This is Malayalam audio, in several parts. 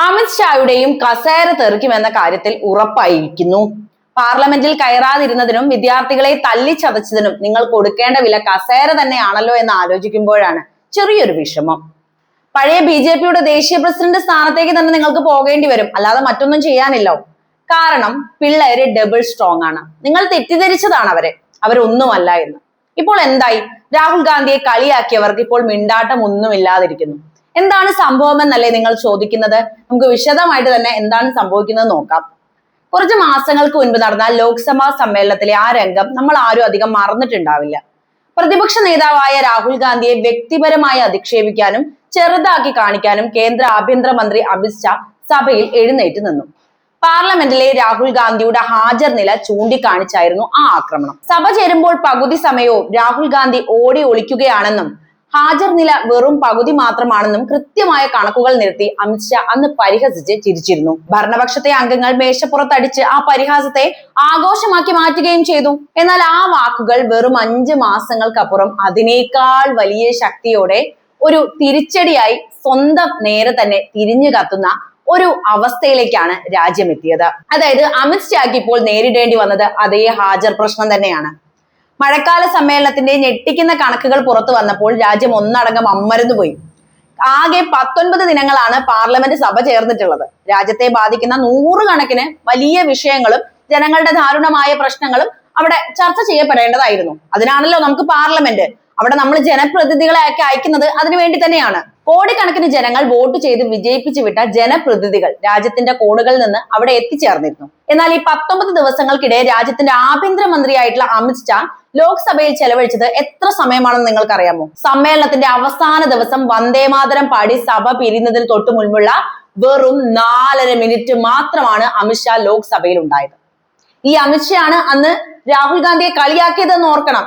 അമിത് ഷായുടെയും കസേര തെറിക്കുമെന്ന കാര്യത്തിൽ ഉറപ്പായിരിക്കുന്നു. പാർലമെന്റിൽ കയറാതിരുന്നതിനും വിദ്യാർത്ഥികളെ തല്ലിച്ചതച്ചതിനും നിങ്ങൾ കൊടുക്കേണ്ട വില കസേര തന്നെയാണല്ലോ എന്ന് ആലോചിക്കുമ്പോഴാണ് ചെറിയൊരു വിഷമം. പഴയ BJP-യുടെ ദേശീയ പ്രസിഡന്റ് സ്ഥാനത്തേക്ക് തന്നെ നിങ്ങൾക്ക് പോകേണ്ടി വരും, അല്ലാതെ മറ്റൊന്നും ചെയ്യാനില്ലോ. കാരണം പിള്ളേര് ഡബിൾ സ്ട്രോങ് ആണ്. നിങ്ങൾ തെറ്റിദ്ധരിച്ചതാണ് അവരൊന്നുമല്ല എന്ന്. ഇപ്പോൾ എന്തായി? രാഹുൽ ഗാന്ധിയെ കളിയാക്കിയവർക്ക് ഇപ്പോൾ മിണ്ടാട്ടം ഒന്നുമില്ലാതിരിക്കുന്നു. എന്താണ് സംഭവം എന്നല്ലേ നിങ്ങൾ ചോദിക്കുന്നത്? നമുക്ക് വിശദമായിട്ട് തന്നെ എന്താണ് സംഭവിക്കുന്നത് നോക്കാം. കുറച്ച് മാസങ്ങൾക്ക് മുൻപ് നടന്ന ലോക്സഭാ സമ്മേളനത്തിലെ ആ രംഗം നമ്മൾ ആരും അധികം മറന്നിട്ടുണ്ടാവില്ല. പ്രതിപക്ഷ നേതാവായ രാഹുൽ ഗാന്ധിയെ വ്യക്തിപരമായി അധിക്ഷേപിക്കാനും ചെറുതാക്കി കാണിക്കാനും കേന്ദ്ര ആഭ്യന്തരമന്ത്രി അമിത് ഷാ സഭയിൽ എഴുന്നേറ്റ് നിന്നു. പാർലമെന്റിലെ രാഹുൽ ഗാന്ധിയുടെ ഹാജർ നില ചൂണ്ടിക്കാണിച്ചായിരുന്നു ആ ആക്രമണം. സഭ ചേരുമ്പോൾ പകുതി സമയവും രാഹുൽ ഗാന്ധി ഓടി ഒളിക്കുകയാണെന്നും ഹാജർ നില വെറും പകുതി മാത്രമാണെന്നും കൃത്യമായ കണക്കുകൾ നിരത്തി അമിത് ഷാ അന്ന് പരിഹസിച്ച് ചിരിച്ചിരുന്നു. ഭരണപക്ഷത്തെ അംഗങ്ങൾ മേശപ്പുറത്തടിച്ച് ആ പരിഹാസത്തെ ആഘോഷമാക്കി മാറ്റുകയും ചെയ്തു. എന്നാൽ ആ വാക്കുകൾ വെറും 5 മാസങ്ങൾക്കപ്പുറം അതിനേക്കാൾ വലിയ ശക്തിയോടെ ഒരു തിരിച്ചടിയായി സ്വന്തം നേരെ തന്നെ തിരിഞ്ഞു കത്തുന്ന ഒരു അവസ്ഥയിലേക്കാണ് രാജ്യം എത്തിയത്. അതായത് അമിത് ഷാക്ക് ഇപ്പോൾ നേരിടേണ്ടി വന്നത് അതേ ഹാജർ പ്രശ്നം തന്നെയാണ്. മഴക്കാല സമ്മേളനത്തിന്റെ ഞെട്ടിക്കുന്ന കണക്കുകൾ പുറത്തു വന്നപ്പോൾ രാജ്യം ഒന്നടങ്കം അമ്മരന്നുപോയി. ആകെ 19 ദിനങ്ങളാണ് പാർലമെന്റ് സഭ ചേർന്നിട്ടുള്ളത്. രാജ്യത്തെ ബാധിക്കുന്ന 100 കണക്കിന് വലിയ വിഷയങ്ങളും ജനങ്ങളുടെ ദാരുണമായ പ്രശ്നങ്ങളും അവിടെ ചർച്ച ചെയ്യപ്പെടേണ്ടതായിരുന്നു. അതിനാണല്ലോ നമുക്ക് പാർലമെന്റ്. അവിടെ നമ്മൾ ജനപ്രതിനിധികളെ അയക്കുന്നത് അതിനു വേണ്ടി തന്നെയാണ്. കോടിക്കണക്കിന് ജനങ്ങൾ വോട്ട് ചെയ്ത് വിജയിപ്പിച്ചു വിട്ട ജനപ്രതിനിധികൾ രാജ്യത്തിന്റെ കോണുകളിൽ നിന്ന് അവിടെ എത്തിച്ചേർന്നിരുന്നു. എന്നാൽ ഈ 19 ദിവസങ്ങൾക്കിടെ രാജ്യത്തിന്റെ ആഭ്യന്തരമന്ത്രിയായിട്ടുള്ള അമിത് ഷാ ലോക്സഭയിൽ ചെലവഴിച്ചത് എത്ര സമയമാണെന്ന് നിങ്ങൾക്കറിയാമോ? സമ്മേളനത്തിന്റെ അവസാന ദിവസം വന്ദേമാതരം പാടി സഭ പിരിയുന്നതിന് തൊട്ടു മുൻപുള്ള വെറും 4.5 മിനിറ്റ് മാത്രമാണ് അമിത് ഷാ ലോക്സഭയിൽ ഉണ്ടായത്. ഈ അമിത് ഷാ ആണ് അന്ന് രാഹുൽ ഗാന്ധിയെ കളിയാക്കിയതെന്ന് ഓർക്കണം.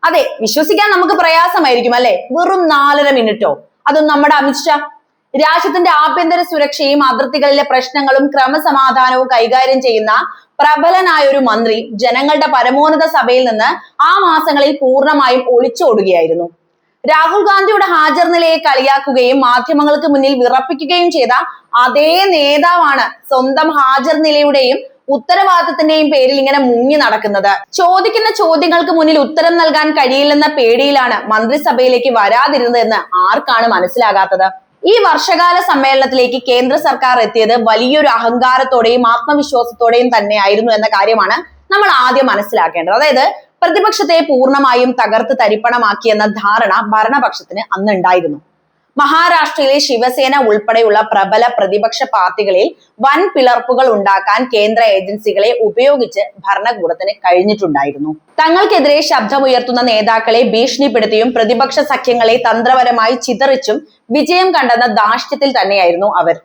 അതെ, വിശ്വസിക്കാൻ നമുക്ക് പ്രയാസമായിരിക്കും അല്ലെ? വെറും 4.5 മിനിറ്റോ? അതും നമ്മുടെ അമിത് ഷാ. രാജ്യത്തിന്റെ ആഭ്യന്തര സുരക്ഷയും അതിർത്തികളിലെ പ്രശ്നങ്ങളും ക്രമസമാധാനവും കൈകാര്യം ചെയ്യുന്ന പ്രബലനായ ഒരു മന്ത്രി ജനങ്ങളുടെ പരമോന്നത സഭയിൽ നിന്ന് ആ മാസങ്ങളിൽ പൂർണ്ണമായും ഒളിച്ചോടുകയായിരുന്നു. രാഹുൽ ഗാന്ധിയുടെ ഹാജർ നിലയെ കളിയാക്കുകയും മാധ്യമങ്ങൾക്ക് മുന്നിൽ വിറപ്പിക്കുകയും ചെയ്ത അതേ നേതാവാണ് സ്വന്തം ഹാജർ നിലയുടെയും ഉത്തരവാദിത്തത്തിന്റെയും പേരിൽ ഇങ്ങനെ മുങ്ങി നടക്കുന്നത്. ചോദിക്കുന്ന ചോദ്യങ്ങൾക്ക് മുന്നിൽ ഉത്തരം നൽകാൻ കഴിയില്ലെന്ന പേടിയിലാണ് മന്ത്രിസഭയിലേക്ക് വരാതിരുന്നതെന്ന് ആർക്കാണ് മനസ്സിലാകാത്തത്? ഈ വർഷകാല സമ്മേളനത്തിലേക്ക് കേന്ദ്ര സർക്കാർ എത്തിയത് വലിയൊരു അഹങ്കാരത്തോടെയും ആത്മവിശ്വാസത്തോടെയും തന്നെയായിരുന്നു എന്ന കാര്യമാണ് നമ്മൾ ആദ്യം മനസ്സിലാക്കേണ്ടത്. അതായത് പ്രതിപക്ഷത്തെ പൂർണ്ണമായും തകർത്ത് തരിപ്പണമാക്കിയെന്ന ധാരണ ഭരണപക്ഷത്തിന് അന്ന് ഉണ്ടായിരുന്നു. മഹാരാഷ്ട്രയിലെ ശിവസേന ഉൾപ്പെടെയുള്ള പ്രബല പ്രതിപക്ഷ പാർട്ടികളിൽ വൻ പിളർപ്പുകൾ ഉണ്ടാക്കാൻ കേന്ദ്ര ഏജൻസികളെ ഉപയോഗിച്ച് ഭരണകൂടത്തിന് കഴിഞ്ഞിട്ടുണ്ടായിരുന്നു. തങ്ങൾക്കെതിരെ ശബ്ദമുയർത്തുന്ന നേതാക്കളെ ഭീഷണിപ്പെടുത്തിയും പ്രതിപക്ഷ സഖ്യങ്ങളെ തന്ത്രപരമായി ചിതറിച്ചും വിജയം കണ്ടെന്ന ധാർഷ്ട്യത്തിൽ തന്നെയായിരുന്നു അവർ.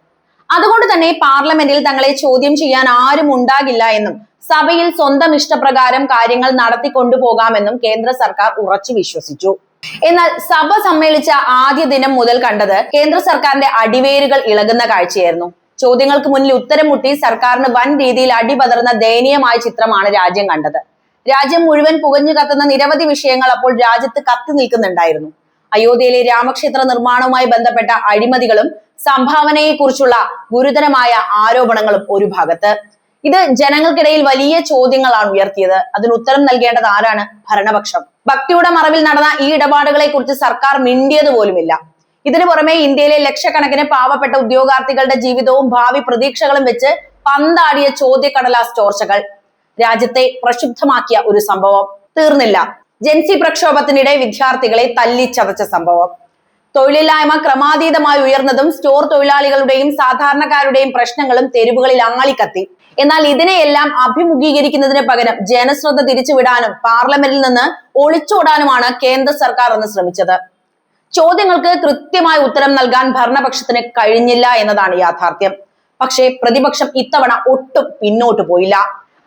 അതുകൊണ്ട് തന്നെ പാർലമെന്റിൽ തങ്ങളെ ചോദ്യം ചെയ്യാൻ ആരും ഉണ്ടാകില്ല എന്നും സഭയിൽ സ്വന്തം ഇഷ്ടപ്രകാരം കാര്യങ്ങൾ നടത്തിക്കൊണ്ടുപോകാമെന്നും കേന്ദ്ര സർക്കാർ ഉറച്ചു വിശ്വസിച്ചു. എന്നാൽ സഭ സമ്മേളിച്ച ആദ്യ ദിനം മുതൽ കണ്ടത് കേന്ദ്ര സർക്കാരിന്റെ അടിവേരുകൾ ഇളകുന്ന കാഴ്ചയായിരുന്നു. ചോദ്യങ്ങൾക്ക് മുന്നിൽ ഉത്തരം മുട്ടി സർക്കാരിന് വൻ രീതിയിൽ അടിപതർന്ന ദയനീയമായ ചിത്രമാണ് രാജ്യം കണ്ടത്. രാജ്യം മുഴുവൻ പുകഞ്ഞു കത്തുന്ന നിരവധി വിഷയങ്ങൾ അപ്പോൾ രാജ്യത്ത് കത്തി നിൽക്കുന്നുണ്ടായിരുന്നു. അയോധ്യയിലെ രാമക്ഷേത്ര നിർമ്മാണവുമായി ബന്ധപ്പെട്ട അഴിമതികളും സംഭാവനയെ കുറിച്ചുള്ള ഗുരുതരമായ ആരോപണങ്ങളും ഒരു ഭാഗത്ത്. ഇത് ജനങ്ങൾക്കിടയിൽ വലിയ ചോദ്യങ്ങളാണ് ഉയർത്തിയത്. അതിന് ഉത്തരം നൽകേണ്ടത് ആരാണ്? ഭരണപക്ഷം. ഭക്തിയുടെ മറവിൽ നടന്ന ഈ ഇടപാടുകളെ കുറിച്ച് സർക്കാർ മിണ്ടിയത് പോലുമില്ല. ഇതിനു പുറമെ ഇന്ത്യയിലെ ലക്ഷക്കണക്കിന് പാവപ്പെട്ട ഉദ്യോഗാർത്ഥികളുടെ ജീവിതവും ഭാവി പ്രതീക്ഷകളും വെച്ച് പന്താടിയ ചോദ്യക്കടലാസ് ചോർച്ചകൾ രാജ്യത്തെ പ്രക്ഷുബ്ധമാക്കിയ ഒരു സംഭവം. തീർന്നില്ല. ജൻസി പ്രക്ഷോഭത്തിനിടെ വിദ്യാർത്ഥികളെ തല്ലിച്ചതച്ച സംഭവം. തൊഴിലില്ലായ്മ ക്രമാതീതമായി ഉയർന്നതും സ്റ്റോർ തൊഴിലാളികളുടെയും സാധാരണക്കാരുടെയും പ്രശ്നങ്ങളും തെരുവുകളിൽ ആളിക്കത്തി. എന്നാൽ ഇതിനെയെല്ലാം അഭിമുഖീകരിക്കുന്നതിന് പകരം ജനശ്രദ്ധ തിരിച്ചുവിടാനും പാർലമെന്റിൽ നിന്ന് ഒളിച്ചോടാനുമാണ് കേന്ദ്ര സർക്കാർ അന്ന് ശ്രമിച്ചത്. ചോദ്യങ്ങൾക്ക് കൃത്യമായ ഉത്തരം നൽകാൻ ഭരണപക്ഷത്തിന് കഴിഞ്ഞില്ല എന്നതാണ് യാഥാർത്ഥ്യം. പക്ഷേ പ്രതിപക്ഷം ഇത്തവണ ഒട്ടും പിന്നോട്ട് പോയില്ല.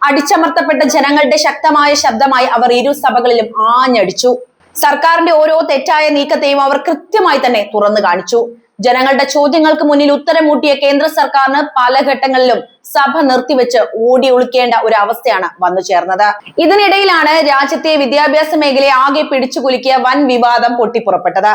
അടിച്ചമർത്തപ്പെട്ട ജനങ്ങളുടെ ശക്തമായ ശബ്ദമായി അവർ ഇരു സഭകളിലും ആഞ്ഞടിച്ചു. സർക്കാരിന്റെ ഓരോ തെറ്റായ നീക്കത്തെയും അവർ കൃത്യമായി തന്നെ തുറന്നു കാണിച്ചു. ജനങ്ങളുടെ ചോദ്യങ്ങൾക്ക് മുന്നിൽ ഉത്തരം മുട്ടിയ കേന്ദ്ര സർക്കാരിന് പല ഘട്ടങ്ങളിലും സഭ നിർത്തിവെച്ച് ഓടി ഒളിക്കേണ്ട ഒരു അവസ്ഥയാണ് വന്നു ചേർന്നത്. ഇതിനിടയിലാണ് രാജ്യത്തെ വിദ്യാഭ്യാസ മേഖലയെ ആകെ പിടിച്ചുകുലുക്കിയ വൻ വിവാദം പൊട്ടിപ്പുറപ്പെട്ടത്.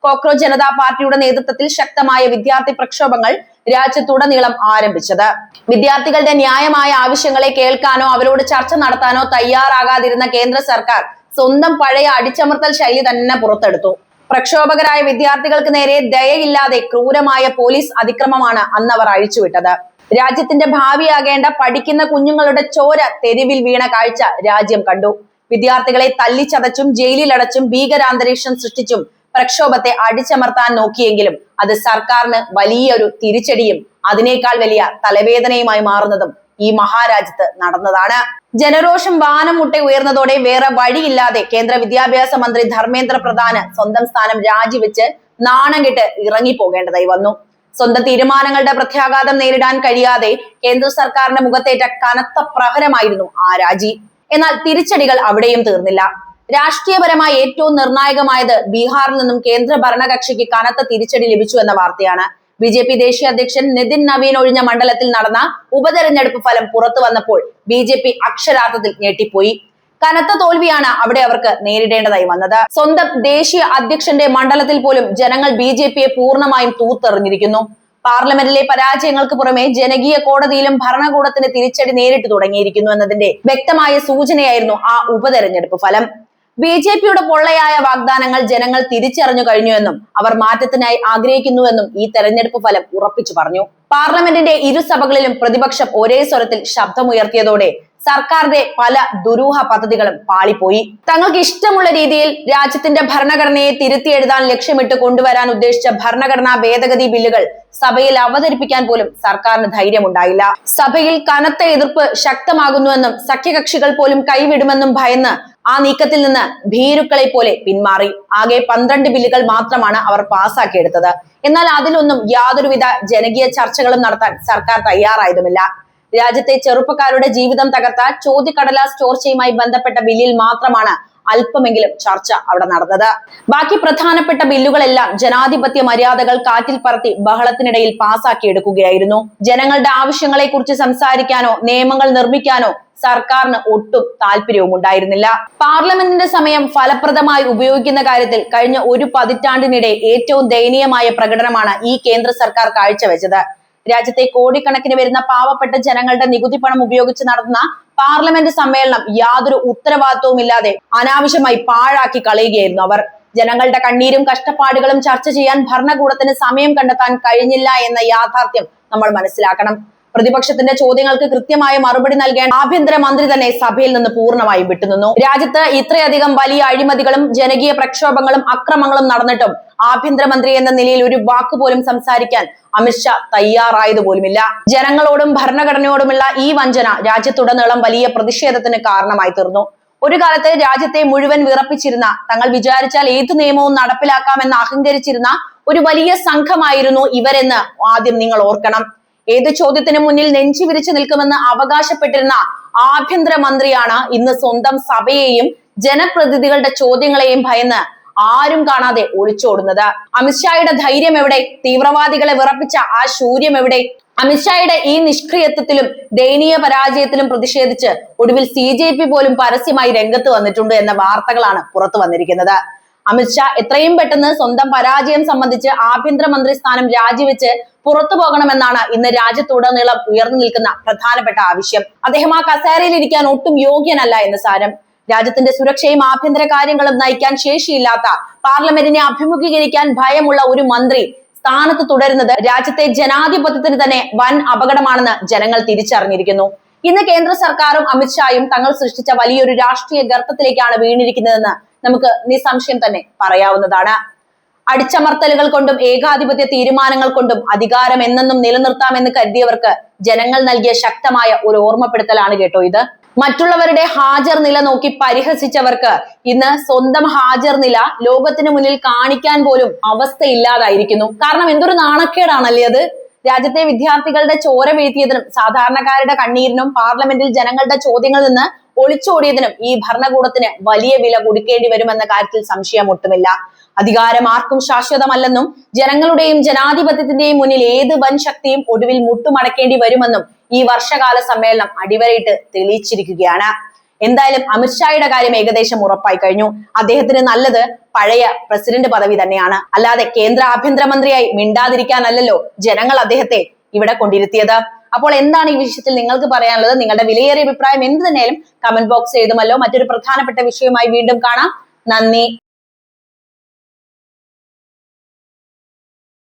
കോക്രോച്ച് ജനതാ പാർട്ടിയുടെ നേതൃത്വത്തിൽ ശക്തമായ വിദ്യാർത്ഥി പ്രക്ഷോഭങ്ങൾ രാജ്യത്തുടനീളം ആരംഭിച്ചത്. വിദ്യാർത്ഥികളുടെ ന്യായമായ ആവശ്യങ്ങളെ കേൾക്കാനോ അവരോട് ചർച്ച നടത്താനോ തയ്യാറാകാതിരുന്ന കേന്ദ്ര സർക്കാർ സ്വന്തം പഴയ അടിച്ചമർത്തൽ ശൈലി തന്നെ പുറത്തെടുത്തു. പ്രക്ഷോഭകരായ വിദ്യാർത്ഥികൾക്ക് നേരെ ദയയില്ലാതെ ക്രൂരമായ പോലീസ് അതിക്രമമാണ് അന്ന് അവർ അഴിച്ചുവിട്ടത്. രാജ്യത്തിന്റെ ഭാവിയാകേണ്ട പഠിക്കുന്ന കുഞ്ഞുങ്ങളുടെ ചോര തെരുവിൽ വീണ കാഴ്ച രാജ്യം കണ്ടു. വിദ്യാർത്ഥികളെ തല്ലിച്ചതച്ചും ജയിലിലടച്ചും ഭീകരാന്തരീക്ഷം സൃഷ്ടിച്ചും പ്രക്ഷോഭത്തെ അടിച്ചമർത്താൻ നോക്കിയെങ്കിലും അത് സർക്കാരിന് വലിയൊരു തിരിച്ചടിയും അതിനേക്കാൾ വലിയ തലവേദനയുമായി മാറുന്നതും ഈ മഹാരാജ്യത്ത് നടന്നതാണ്. ജനരോഷം വാനം മുട്ടെ ഉയർന്നതോടെ വേറെ വഴിയില്ലാതെ കേന്ദ്ര വിദ്യാഭ്യാസ മന്ത്രി ധർമ്മേന്ദ്ര പ്രധാന് സ്വന്തം സ്ഥാനം രാജിവെച്ച് നാണം കെട്ട് ഇറങ്ങിപ്പോകേണ്ടതായി വന്നു. സ്വന്തം തീരുമാനങ്ങളുടെ പ്രത്യാഘാതം നേരിടാൻ കഴിയാതെ കേന്ദ്ര സർക്കാരിന്റെ മുഖത്തേറ്റ കനത്ത പ്രഹരമായിരുന്നു ആ രാജി. എന്നാൽ തിരിച്ചടികൾ അവിടെയും തീർന്നില്ല. രാഷ്ട്രീയപരമായി ഏറ്റവും നിർണായകമായത് ബീഹാറിൽ നിന്നും കേന്ദ്ര ഭരണകക്ഷിക്ക് കനത്ത തിരിച്ചടി ലഭിച്ചു എന്ന വാർത്തയാണ്. BJP ദേശീയ അധ്യക്ഷൻ നിതിൻ നവീൻ ഒഴിഞ്ഞ മണ്ഡലത്തിൽ നടന്ന ഉപതെരഞ്ഞെടുപ്പ് ഫലം പുറത്തു വന്നപ്പോൾ BJP അക്ഷരാർത്ഥത്തിൽ ഞെട്ടിപ്പോയി. കനത്ത തോൽവിയാണ് അവിടെ അവർക്ക് നേരിടേണ്ടതായി വന്നത്. സ്വന്തം ദേശീയ അധ്യക്ഷന്റെ മണ്ഡലത്തിൽ പോലും ജനങ്ങൾ BJPയെ പൂർണ്ണമായും തൂത്തെറിഞ്ഞിരിക്കുന്നു. പാർലമെന്റിലെ പരാജയങ്ങൾക്ക് പുറമെ ജനകീയ കോടതിയിലും ഭരണകൂടത്തിന് തിരിച്ചടി നേരിട്ട് തുടങ്ങിയിരിക്കുന്നു എന്നതിന്റെ വ്യക്തമായ സൂചനയായിരുന്നു ആ ഉപതെരഞ്ഞെടുപ്പ് ഫലം. BJPയുടെ പൊള്ളയായ വാഗ്ദാനങ്ങൾ ജനങ്ങൾ തിരിച്ചറിഞ്ഞു കഴിഞ്ഞുവെന്നും അവർ മാറ്റത്തിനായി ആഗ്രഹിക്കുന്നുവെന്നും ഈ തെരഞ്ഞെടുപ്പ് ഫലം ഉറപ്പിച്ചു പറഞ്ഞു. പാർലമെന്റിന്റെ ഇരുസഭകളിലും പ്രതിപക്ഷം ഒരേ സ്വരത്തിൽ ശബ്ദമുയർത്തിയതോടെ സർക്കാരിന്റെ പല ദുരൂഹ പദ്ധതികളും പാളിപ്പോയി. തങ്ങൾക്ക് ഇഷ്ടമുള്ള രീതിയിൽ രാജ്യത്തിന്റെ ഭരണഘടനയെ തിരുത്തിയെഴുതാൻ ലക്ഷ്യമിട്ട് കൊണ്ടുവരാൻ ഉദ്ദേശിച്ച ഭരണഘടനാ ഭേദഗതി ബില്ലുകൾ സഭയിൽ അവതരിപ്പിക്കാൻ പോലും സർക്കാരിന് ധൈര്യമുണ്ടായില്ല. സഭയിൽ കനത്ത എതിർപ്പ് ശക്തമാകുന്നുവെന്നും സഖ്യകക്ഷികൾ പോലും കൈവിടുമെന്നും ഭയന്ന് ആ നീക്കത്തിൽ നിന്ന് ഭീരുക്കളെ പോലെ പിന്മാറി. ആകെ 12 ബില്ലുകൾ മാത്രമാണ് അവർ പാസാക്കിയെടുത്തത്. എന്നാൽ അതിലൊന്നും യാതൊരുവിധ ജനകീയ ചർച്ചകളും നടത്താൻ സർക്കാർ തയ്യാറായതുമില്ല. രാജ്യത്തെ ചെറുപ്പക്കാരുടെ ജീവിതം തകർത്ത ചോദ്യക്കടലാസ് ചോർച്ചയുമായി ബന്ധപ്പെട്ട ബില്ലിൽ മാത്രമാണ് അല്പമെങ്കിലും ചർച്ച അവിടെ നടന്നത്. ബാക്കി പ്രധാനപ്പെട്ട ബില്ലുകളെല്ലാം ജനാധിപത്യ മര്യാദകൾ കാറ്റിൽ പറത്തി ബഹളത്തിനിടയിൽ പാസാക്കിയെടുക്കുകയായിരുന്നു. ജനങ്ങളുടെ ആവശ്യങ്ങളെ കുറിച്ച് സംസാരിക്കാനോ നിയമങ്ങൾ നിർമ്മിക്കാനോ സർക്കാരിന് ഒട്ടും താല്പര്യവും ഉണ്ടായിരുന്നില്ല. പാർലമെന്റിന്റെ സമയം ഫലപ്രദമായി ഉപയോഗിക്കുന്ന കാര്യത്തിൽ കഴിഞ്ഞ ഒരു പതിറ്റാണ്ടിനിടെ ഏറ്റവും ദയനീയമായ പ്രകടനമാണ് ഈ കേന്ദ്ര സർക്കാർ കാഴ്ചവെച്ചത്. രാജ്യത്തെ കോടിക്കണക്കിന് വരുന്ന പാവപ്പെട്ട ജനങ്ങളുടെ നികുതി പണം ഉപയോഗിച്ച് നടത്തുന്ന പാർലമെന്റ് സമ്മേളനം യാതൊരു ഉത്തരവാദിത്വവും ഇല്ലാതെ അനാവശ്യമായി പാഴാക്കി കളയുകയായിരുന്നു അവർ. ജനങ്ങളുടെ കണ്ണീരും കഷ്ടപ്പാടുകളും ചർച്ച ചെയ്യാൻ ഭരണകൂടത്തിന് സമയം കണ്ടെത്താൻ കഴിഞ്ഞില്ല എന്ന യാഥാർത്ഥ്യം നമ്മൾ മനസ്സിലാക്കണം. പ്രതിപക്ഷത്തിന്റെ ചോദ്യങ്ങൾക്ക് കൃത്യമായ മറുപടി നൽകാൻ ആഭ്യന്തരമന്ത്രി തന്നെ സഭയിൽ നിന്ന് പൂർണ്ണമായും വിട്ടുനിന്നു. രാജ്യത്ത് ഇത്രയധികം വലിയ അഴിമതികളും ജനകീയ പ്രക്ഷോഭങ്ങളും അക്രമങ്ങളും നടന്നിട്ടും ആഭ്യന്തരമന്ത്രി എന്ന നിലയിൽ ഒരു വാക്കുപോലും സംസാരിക്കാൻ അമിത്ഷാ തയ്യാറായതുപോലുമില്ല. ജനങ്ങളോടും ഭരണഘടനയോടുമുള്ള ഈ വഞ്ചന രാജ്യത്തുടനീളം വലിയ പ്രതിഷേധത്തിന് കാരണമായി തീർന്നു. ഒരു കാലത്ത് രാജ്യത്തെ മുഴുവൻ വിറപ്പിച്ചിരുന്ന, തങ്ങൾ വിചാരിച്ചാൽ ഏതു നിയമവും നടപ്പിലാക്കാമെന്ന് അഹങ്കരിച്ചിരുന്ന ഒരു വലിയ സംഘമായിരുന്നു ഇവരെന്ന് ആദ്യം നിങ്ങൾ ഓർക്കണം. ഏത് ചോദ്യത്തിന് മുന്നിൽ നെഞ്ചു വിരിച്ചു നിൽക്കുമെന്ന് അവകാശപ്പെട്ടിരുന്ന ആഭ്യന്തരമന്ത്രിയാണ് ഇന്ന് സ്വന്തം സഭയെയും ജനപ്രതിനിധികളുടെ ചോദ്യങ്ങളെയും ഭയന്ന് ആരും കാണാതെ ഒളിച്ചോടുന്നത്. അമിത്ഷായുടെ ധൈര്യം എവിടെ? തീവ്രവാദികളെ വിറപ്പിച്ച ആ ശൂര്യം എവിടെ? അമിത്ഷായുടെ ഈ നിഷ്ക്രിയത്വത്തിലും ദയനീയ പരാജയത്തിലും പ്രതിഷേധിച്ച് ഒടുവിൽ CJP പോലും പരസ്യമായി രംഗത്ത് വന്നിട്ടുണ്ട് എന്ന വാർത്തകളാണ് പുറത്തു വന്നിരിക്കുന്നത്. അമിത്ഷാ എത്രയും പെട്ടെന്ന് സ്വന്തം പരാജയം സംബന്ധിച്ച് ആഭ്യന്തരമന്ത്രി സ്ഥാനം രാജിവെച്ച് പുറത്തു പോകണമെന്നാണ് ഇന്ന് രാജ്യത്തുടനീളം ഉയർന്നു നിൽക്കുന്ന പ്രധാനപ്പെട്ട ആവശ്യം. അദ്ദേഹം ആ കസേരയിൽ ഇരിക്കാൻ ഒട്ടും യോഗ്യനല്ല എന്ന് സാരം. രാജ്യത്തിന്റെ സുരക്ഷയും ആഭ്യന്തര കാര്യങ്ങളും നയിക്കാൻ ശേഷിയില്ലാത്ത, പാർലമെന്റിനെ അഭിമുഖീകരിക്കാൻ ഭയമുള്ള ഒരു മന്ത്രി സ്ഥാനത്ത് തുടരുന്നത് രാജ്യത്തെ ജനാധിപത്യത്തിന് തന്നെ വൻ അപകടമാണെന്ന് ജനങ്ങൾ തിരിച്ചറിഞ്ഞിരിക്കുന്നു. ഇന്ന് കേന്ദ്ര സർക്കാരും അമിത്ഷായും തങ്ങൾ സൃഷ്ടിച്ച വലിയൊരു രാഷ്ട്രീയ ഗർത്തത്തിലേക്കാണ് വീണിരിക്കുന്നതെന്ന് നമുക്ക് നിസ്സംശയം തന്നെ പറയാവുന്നതാണ്. അടിച്ചമർത്തലുകൾ കൊണ്ടും ഏകാധിപത്യ തീരുമാനങ്ങൾ കൊണ്ടും അധികാരം എന്നെന്നും നിലനിർത്താമെന്ന് കരുതിയവർക്ക് ജനങ്ങൾ നൽകിയ ശക്തമായ ഒരു ഓർമ്മപ്പെടുത്തലാണ് കേട്ടോ ഇത്. മറ്റുള്ളവരുടെ ഹാജർ നില നോക്കി പരിഹസിച്ചവർക്ക് ഇന്ന് സ്വന്തം ഹാജർ നില ലോകത്തിന് മുന്നിൽ കാണിക്കാൻ പോലും അവസ്ഥയില്ലാതായിരിക്കുന്നു. കാരണം എന്തൊരു നാണക്കേടാണല്ലേ അത്. രാജ്യത്തെ വിദ്യാർത്ഥികളുടെ ചോര വീഴ്ത്തിയതിനും സാധാരണക്കാരുടെ കണ്ണീരിനും പാർലമെന്റിൽ ജനങ്ങളുടെ ചോദ്യങ്ങളിൽ നിന്ന് ഒളിച്ചോടിയതിനും ഈ ഭരണകൂടത്തിന് വലിയ വില കൊടുക്കേണ്ടി വരുമെന്ന കാര്യത്തിൽ സംശയം ഒട്ടുമില്ല. അധികാരം ആർക്കും ശാശ്വതമല്ലെന്നും ജനങ്ങളുടെയും ജനാധിപത്യത്തിന്റെയും മുന്നിൽ ഏത് വൻ ശക്തിയും ഒടുവിൽ മുട്ടുമടക്കേണ്ടി വരുമെന്നും ഈ വർഷകാല സമ്മേളനം അടിവരയിട്ട് തെളിയിച്ചിരിക്കുകയാണ്. എന്തായാലും അമിത്ഷായുടെ കാര്യം ഏകദേശം ഉറപ്പായി കഴിഞ്ഞു. അദ്ദേഹത്തിന് നല്ലത് പഴയ പ്രസിഡന്റ് പദവി തന്നെയാണ്. അല്ലാതെ കേന്ദ്ര ആഭ്യന്തരമന്ത്രിയായി മിണ്ടാതിരിക്കാനല്ലല്ലോ ജനങ്ങൾ അദ്ദേഹത്തെ ഇവിടെ കൊണ്ടിരുത്തിയത്. അപ്പോൾ എന്താണ് ഈ വിഷയത്തിൽ നിങ്ങൾക്ക് പറയാനുള്ളത്? നിങ്ങളുടെ വിലയേറിയ അഭിപ്രായം എന്ത് തന്നെയാലും കമന്റ് ബോക്സ് ചെയ്തുമല്ലോ. മറ്റൊരു പ്രധാനപ്പെട്ട വിഷയവുമായി വീണ്ടും കാണാം. നന്ദി.